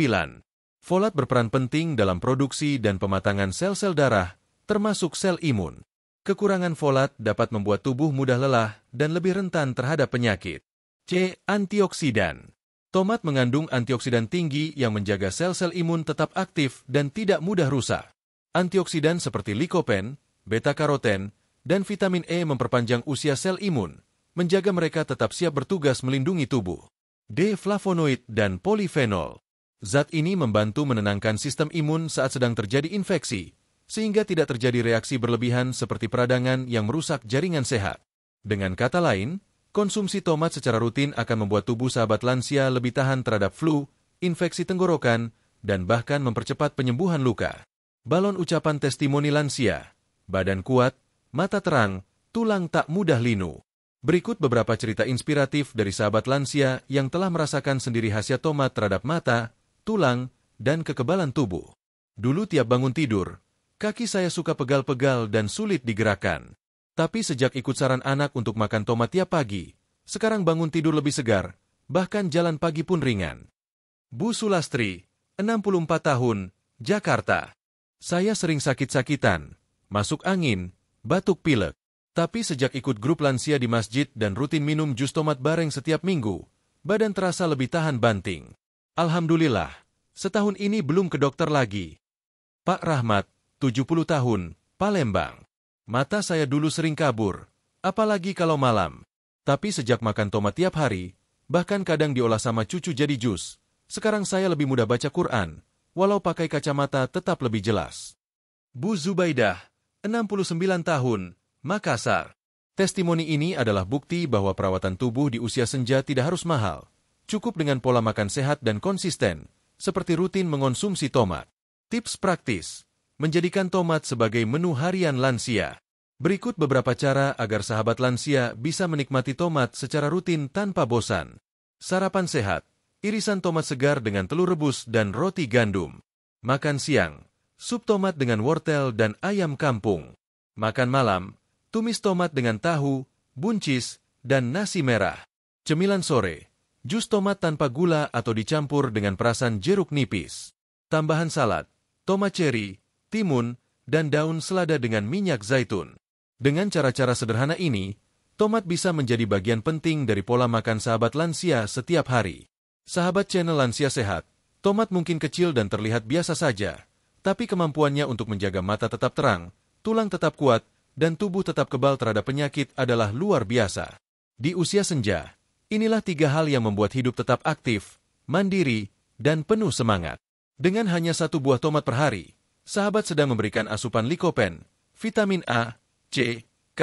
Folat berperan penting dalam produksi dan pematangan sel-sel darah, termasuk sel imun. Kekurangan folat dapat membuat tubuh mudah lelah dan lebih rentan terhadap penyakit. C. Antioksidan. Tomat mengandung antioksidan tinggi yang menjaga sel-sel imun tetap aktif dan tidak mudah rusak. Antioksidan seperti likopen, beta-karoten, dan vitamin E memperpanjang usia sel imun, menjaga mereka tetap siap bertugas melindungi tubuh. D. Flavonoid dan polifenol. Zat ini membantu menenangkan sistem imun saat sedang terjadi infeksi, sehingga tidak terjadi reaksi berlebihan seperti peradangan yang merusak jaringan sehat. Dengan kata lain, konsumsi tomat secara rutin akan membuat tubuh sahabat lansia lebih tahan terhadap flu, infeksi tenggorokan, dan bahkan mempercepat penyembuhan luka. Balon ucapan testimoni lansia, badan kuat, mata terang, tulang tak mudah linu. Berikut beberapa cerita inspiratif dari sahabat lansia yang telah merasakan sendiri khasiat tomat terhadap mata, tulang, dan kekebalan tubuh. Dulu tiap bangun tidur, kaki saya suka pegal-pegal dan sulit digerakkan. Tapi sejak ikut saran anak untuk makan tomat tiap pagi, sekarang bangun tidur lebih segar, bahkan jalan pagi pun ringan. Bu Sulastri, 64 tahun, Jakarta. Saya sering sakit-sakitan, masuk angin, batuk pilek. Tapi sejak ikut grup lansia di masjid dan rutin minum jus tomat bareng setiap minggu, badan terasa lebih tahan banting. Alhamdulillah, setahun ini belum ke dokter lagi. Pak Rahmat, 70 tahun, Palembang. Mata saya dulu sering kabur, apalagi kalau malam. Tapi sejak makan tomat tiap hari, bahkan kadang diolah sama cucu jadi jus, sekarang saya lebih mudah baca Quran, walau pakai kacamata tetap lebih jelas. Bu Zubaidah, 69 tahun, Makassar. Testimoni ini adalah bukti bahwa perawatan tubuh di usia senja tidak harus mahal. Cukup dengan pola makan sehat dan konsisten, seperti rutin mengonsumsi tomat. Tips praktis. Menjadikan tomat sebagai menu harian lansia. Berikut beberapa cara agar sahabat lansia bisa menikmati tomat secara rutin tanpa bosan. Sarapan sehat. Irisan tomat segar dengan telur rebus dan roti gandum. Makan siang. Sup tomat dengan wortel dan ayam kampung. Makan malam. Tumis tomat dengan tahu, buncis, dan nasi merah. Cemilan sore. Jus tomat tanpa gula atau dicampur dengan perasan jeruk nipis. Tambahan salad. Tomat ceri, timun, dan daun selada dengan minyak zaitun. Dengan cara-cara sederhana ini, tomat bisa menjadi bagian penting dari pola makan sahabat lansia setiap hari. Sahabat channel Lansia Sehat, tomat mungkin kecil dan terlihat biasa saja, tapi kemampuannya untuk menjaga mata tetap terang, tulang tetap kuat, dan tubuh tetap kebal terhadap penyakit adalah luar biasa. Di usia senja, inilah 3 hal yang membuat hidup tetap aktif, mandiri, dan penuh semangat. Dengan hanya 1 buah tomat per hari, sahabat sedang memberikan asupan likopen, vitamin A, C, K,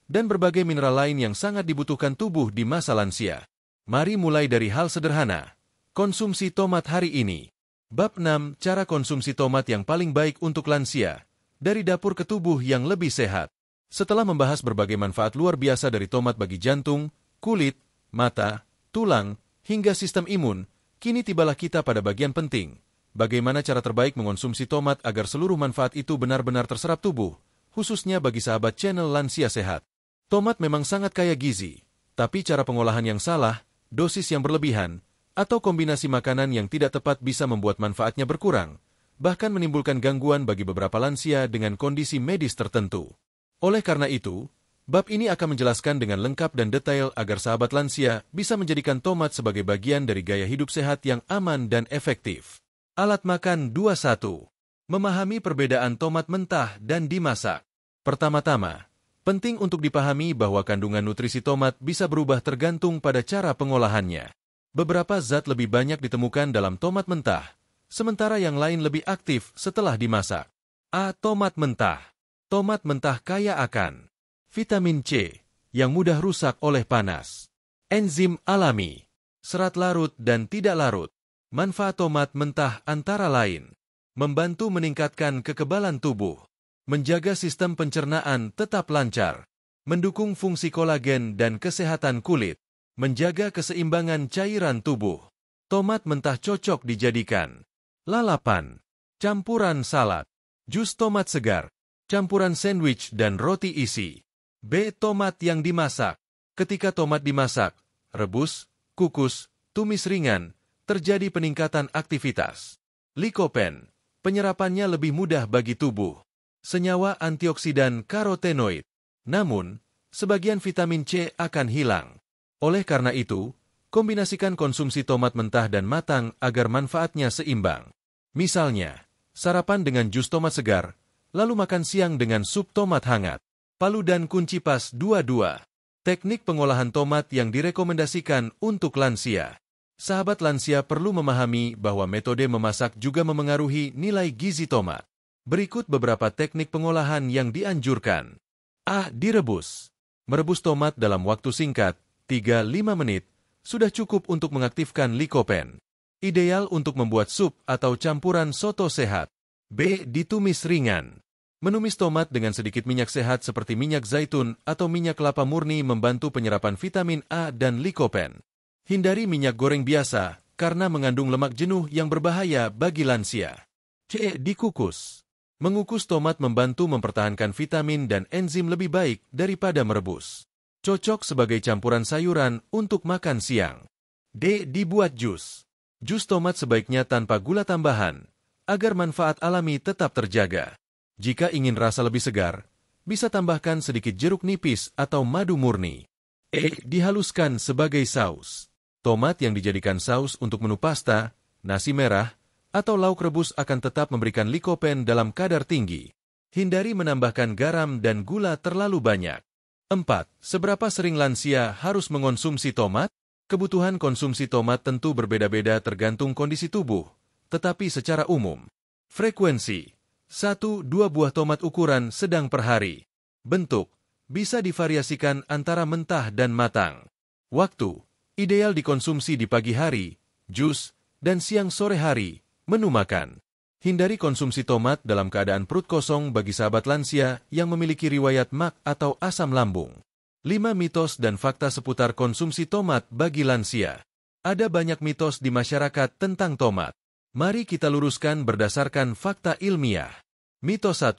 dan berbagai mineral lain yang sangat dibutuhkan tubuh di masa lansia. Mari mulai dari hal sederhana. Konsumsi tomat hari ini. Bab 6. Cara konsumsi tomat yang paling baik untuk lansia. Dari dapur ke tubuh yang lebih sehat. Setelah membahas berbagai manfaat luar biasa dari tomat bagi jantung, kulit, mata, tulang, hingga sistem imun, kini tibalah kita pada bagian penting. Bagaimana cara terbaik mengonsumsi tomat agar seluruh manfaat itu benar-benar terserap tubuh, khususnya bagi sahabat channel Lansia Sehat. Tomat memang sangat kaya gizi, tapi cara pengolahan yang salah, dosis yang berlebihan, atau kombinasi makanan yang tidak tepat bisa membuat manfaatnya berkurang, bahkan menimbulkan gangguan bagi beberapa lansia dengan kondisi medis tertentu. Oleh karena itu, bab ini akan menjelaskan dengan lengkap dan detail agar sahabat lansia bisa menjadikan tomat sebagai bagian dari gaya hidup sehat yang aman dan efektif. Alat makan 21. Memahami perbedaan tomat mentah dan dimasak. Pertama-tama, penting untuk dipahami bahwa kandungan nutrisi tomat bisa berubah tergantung pada cara pengolahannya. Beberapa zat lebih banyak ditemukan dalam tomat mentah, sementara yang lain lebih aktif setelah dimasak. A. Tomat mentah. Tomat mentah kaya akan vitamin C, yang mudah rusak oleh panas. Enzim alami, serat larut dan tidak larut. Manfaat tomat mentah antara lain, membantu meningkatkan kekebalan tubuh, menjaga sistem pencernaan tetap lancar, mendukung fungsi kolagen dan kesehatan kulit, menjaga keseimbangan cairan tubuh. Tomat mentah cocok dijadikan lalapan, campuran salad, jus tomat segar, campuran sandwich dan roti isi. B. Tomat yang dimasak. Ketika tomat dimasak, rebus, kukus, tumis ringan, terjadi peningkatan aktivitas likopen. Penyerapannya lebih mudah bagi tubuh. Senyawa antioksidan karotenoid. Namun, sebagian vitamin C akan hilang. Oleh karena itu, kombinasikan konsumsi tomat mentah dan matang agar manfaatnya seimbang. Misalnya, sarapan dengan jus tomat segar, lalu makan siang dengan sup tomat hangat. Palu dan kunci pas 22. Teknik pengolahan tomat yang direkomendasikan untuk lansia. Sahabat lansia perlu memahami bahwa metode memasak juga memengaruhi nilai gizi tomat. Berikut beberapa teknik pengolahan yang dianjurkan. A. Direbus. Merebus tomat dalam waktu singkat, 3-5 menit, sudah cukup untuk mengaktifkan likopen. Ideal untuk membuat sup atau campuran soto sehat. B. Ditumis ringan. Menumis tomat dengan sedikit minyak sehat seperti minyak zaitun atau minyak kelapa murni membantu penyerapan vitamin A dan likopen. Hindari minyak goreng biasa, karena mengandung lemak jenuh yang berbahaya bagi lansia. C. Dikukus. Mengukus tomat membantu mempertahankan vitamin dan enzim lebih baik daripada merebus. Cocok sebagai campuran sayuran untuk makan siang. D. Dibuat jus. Jus tomat sebaiknya tanpa gula tambahan, agar manfaat alami tetap terjaga. Jika ingin rasa lebih segar, bisa tambahkan sedikit jeruk nipis atau madu murni. E. Dihaluskan sebagai saus. Tomat yang dijadikan saus untuk menu pasta, nasi merah, atau lauk rebus akan tetap memberikan likopen dalam kadar tinggi. Hindari menambahkan garam dan gula terlalu banyak. 4. Seberapa sering lansia harus mengonsumsi tomat? Kebutuhan konsumsi tomat tentu berbeda-beda tergantung kondisi tubuh, tetapi secara umum. Frekuensi 1-2 buah tomat ukuran sedang per hari. Bentuk bisa divariasikan antara mentah dan matang. Waktu ideal dikonsumsi di pagi hari, jus, dan siang sore hari, menu makan. Hindari konsumsi tomat dalam keadaan perut kosong bagi sahabat lansia yang memiliki riwayat MAC atau asam lambung. 5 mitos dan fakta seputar konsumsi tomat bagi lansia. Ada banyak mitos di masyarakat tentang tomat. Mari kita luruskan berdasarkan fakta ilmiah. Mitos 1.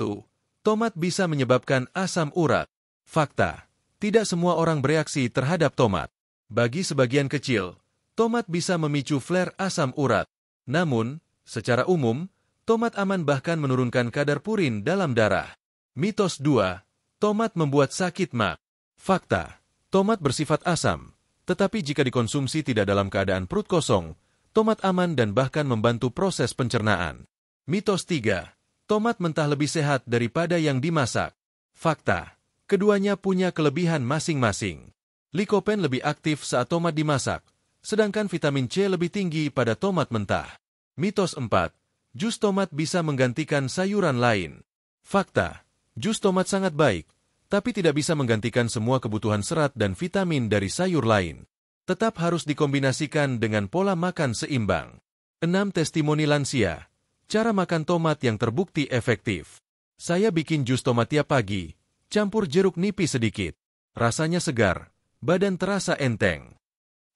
Tomat bisa menyebabkan asam urat. Fakta. Tidak semua orang bereaksi terhadap tomat. Bagi sebagian kecil, tomat bisa memicu flare asam urat. Namun, secara umum, tomat aman bahkan menurunkan kadar purin dalam darah. Mitos 2. Tomat membuat sakit MAC. Fakta. Tomat bersifat asam, tetapi jika dikonsumsi tidak dalam keadaan perut kosong, tomat aman dan bahkan membantu proses pencernaan. Mitos 3. Tomat mentah lebih sehat daripada yang dimasak. Fakta. Keduanya punya kelebihan masing-masing. Likopen lebih aktif saat tomat dimasak, sedangkan vitamin C lebih tinggi pada tomat mentah. Mitos 4. Jus tomat bisa menggantikan sayuran lain. Fakta. Jus tomat sangat baik, tapi tidak bisa menggantikan semua kebutuhan serat dan vitamin dari sayur lain. Tetap harus dikombinasikan dengan pola makan seimbang. 6 testimoni lansia. Cara makan tomat yang terbukti efektif. Saya bikin jus tomat tiap pagi, campur jeruk nipis sedikit. Rasanya segar. Badan terasa enteng.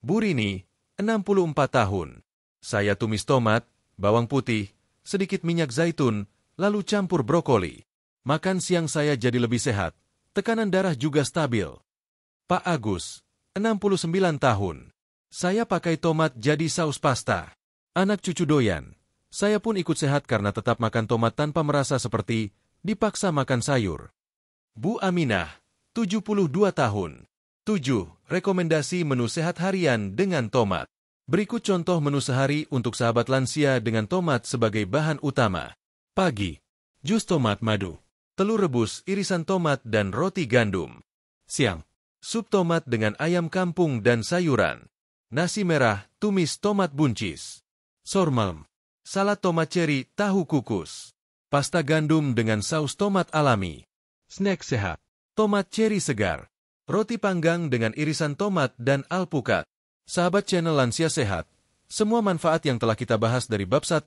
Bu Rini, 64 tahun. Saya tumis tomat, bawang putih, sedikit minyak zaitun, lalu campur brokoli. Makan siang saya jadi lebih sehat. Tekanan darah juga stabil. Pak Agus, 69 tahun. Saya pakai tomat jadi saus pasta. Anak cucu doyan. Saya pun ikut sehat karena tetap makan tomat tanpa merasa seperti dipaksa makan sayur. Bu Aminah, 72 tahun. 7. Rekomendasi menu sehat harian dengan tomat. Berikut contoh menu sehari untuk sahabat lansia dengan tomat sebagai bahan utama. Pagi. Jus tomat madu. Telur rebus, irisan tomat dan roti gandum. Siang. Sup tomat dengan ayam kampung dan sayuran. Nasi merah, tumis tomat buncis. Sahur malam. Salad tomat ceri, tahu kukus. Pasta gandum dengan saus tomat alami. Snack sehat. Tomat ceri segar. Roti panggang dengan irisan tomat dan alpukat. Sahabat channel Lansia Sehat, semua manfaat yang telah kita bahas dari bab 1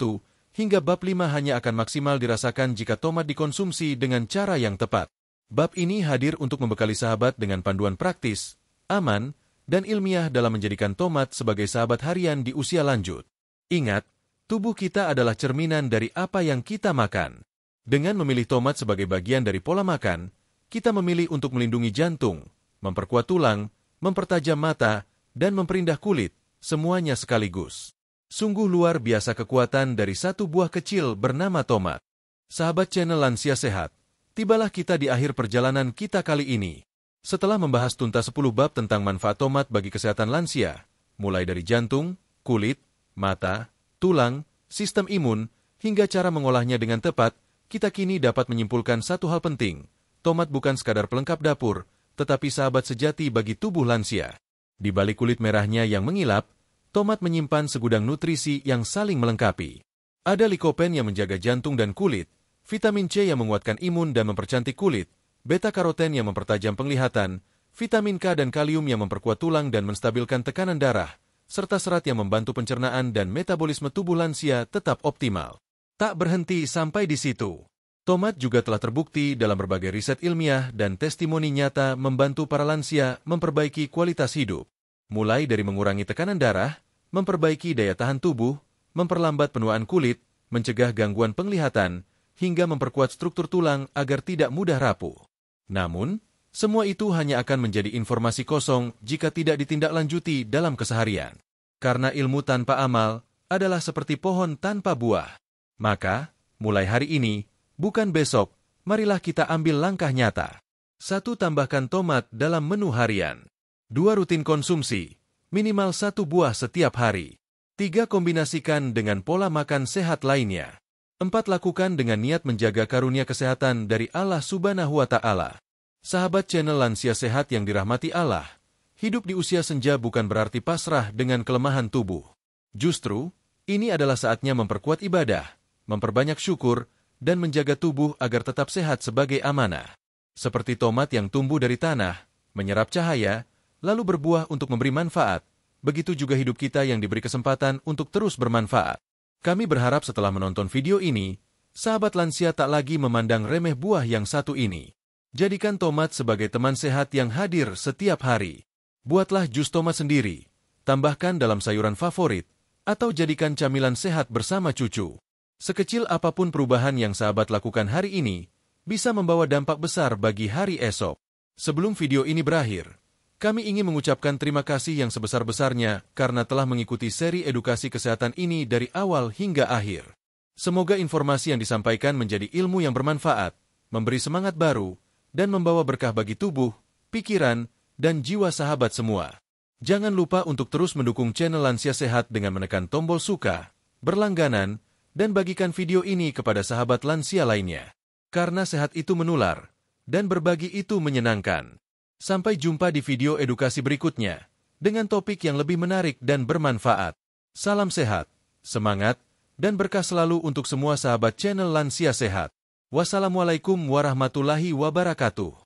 hingga bab 5 hanya akan maksimal dirasakan jika tomat dikonsumsi dengan cara yang tepat. Bab ini hadir untuk membekali sahabat dengan panduan praktis, aman, dan ilmiah dalam menjadikan tomat sebagai sahabat harian di usia lanjut. Ingat, tubuh kita adalah cerminan dari apa yang kita makan. Dengan memilih tomat sebagai bagian dari pola makan, kita memilih untuk melindungi jantung, memperkuat tulang, mempertajam mata, dan memperindah kulit, semuanya sekaligus. Sungguh luar biasa kekuatan dari satu buah kecil bernama tomat. Sahabat channel Lansia Sehat, tibalah kita di akhir perjalanan kita kali ini. Setelah membahas tuntas 10 bab tentang manfaat tomat bagi kesehatan lansia, mulai dari jantung, kulit, mata, tulang, sistem imun, hingga cara mengolahnya dengan tepat, kita kini dapat menyimpulkan satu hal penting. Tomat bukan sekadar pelengkap dapur, tetapi sahabat sejati bagi tubuh lansia. Di balik kulit merahnya yang mengilap, tomat menyimpan segudang nutrisi yang saling melengkapi. Ada likopen yang menjaga jantung dan kulit, vitamin C yang menguatkan imun dan mempercantik kulit, beta-karoten yang mempertajam penglihatan, vitamin K dan kalium yang memperkuat tulang dan menstabilkan tekanan darah, serta serat yang membantu pencernaan dan metabolisme tubuh lansia tetap optimal. Tak berhenti sampai di situ. Tomat juga telah terbukti dalam berbagai riset ilmiah dan testimoni nyata membantu para lansia memperbaiki kualitas hidup. Mulai dari mengurangi tekanan darah, memperbaiki daya tahan tubuh, memperlambat penuaan kulit, mencegah gangguan penglihatan, hingga memperkuat struktur tulang agar tidak mudah rapuh. Namun, semua itu hanya akan menjadi informasi kosong jika tidak ditindaklanjuti dalam keseharian. Karena ilmu tanpa amal adalah seperti pohon tanpa buah. Maka, mulai hari ini, bukan besok, marilah kita ambil langkah nyata. 1. Tambahkan tomat dalam menu harian. 2. Rutin konsumsi, minimal 1 buah setiap hari. 3. Kombinasikan dengan pola makan sehat lainnya. 4. Lakukan dengan niat menjaga karunia kesehatan dari Allah Subhanahu wa Ta'ala. Sahabat channel Lansia Sehat yang dirahmati Allah, hidup di usia senja bukan berarti pasrah dengan kelemahan tubuh. Justru, ini adalah saatnya memperkuat ibadah, memperbanyak syukur, dan menjaga tubuh agar tetap sehat sebagai amanah. Seperti tomat yang tumbuh dari tanah, menyerap cahaya, lalu berbuah untuk memberi manfaat, begitu juga hidup kita yang diberi kesempatan untuk terus bermanfaat. Kami berharap setelah menonton video ini, sahabat lansia tak lagi memandang remeh buah yang satu ini. Jadikan tomat sebagai teman sehat yang hadir setiap hari. Buatlah jus tomat sendiri, tambahkan dalam sayuran favorit, atau jadikan camilan sehat bersama cucu. Sekecil apapun perubahan yang sahabat lakukan hari ini, bisa membawa dampak besar bagi hari esok. Sebelum video ini berakhir, kami ingin mengucapkan terima kasih yang sebesar-besarnya karena telah mengikuti seri edukasi kesehatan ini dari awal hingga akhir. Semoga informasi yang disampaikan menjadi ilmu yang bermanfaat, memberi semangat baru, dan membawa berkah bagi tubuh, pikiran, dan jiwa sahabat semua. Jangan lupa untuk terus mendukung channel Lansia Sehat dengan menekan tombol suka, berlangganan, dan bagikan video ini kepada sahabat lansia lainnya. Karena sehat itu menular, dan berbagi itu menyenangkan. Sampai jumpa di video edukasi berikutnya, dengan topik yang lebih menarik dan bermanfaat. Salam sehat, semangat, dan berkah selalu untuk semua sahabat channel Lansia Sehat. Wassalamualaikum warahmatullahi wabarakatuh.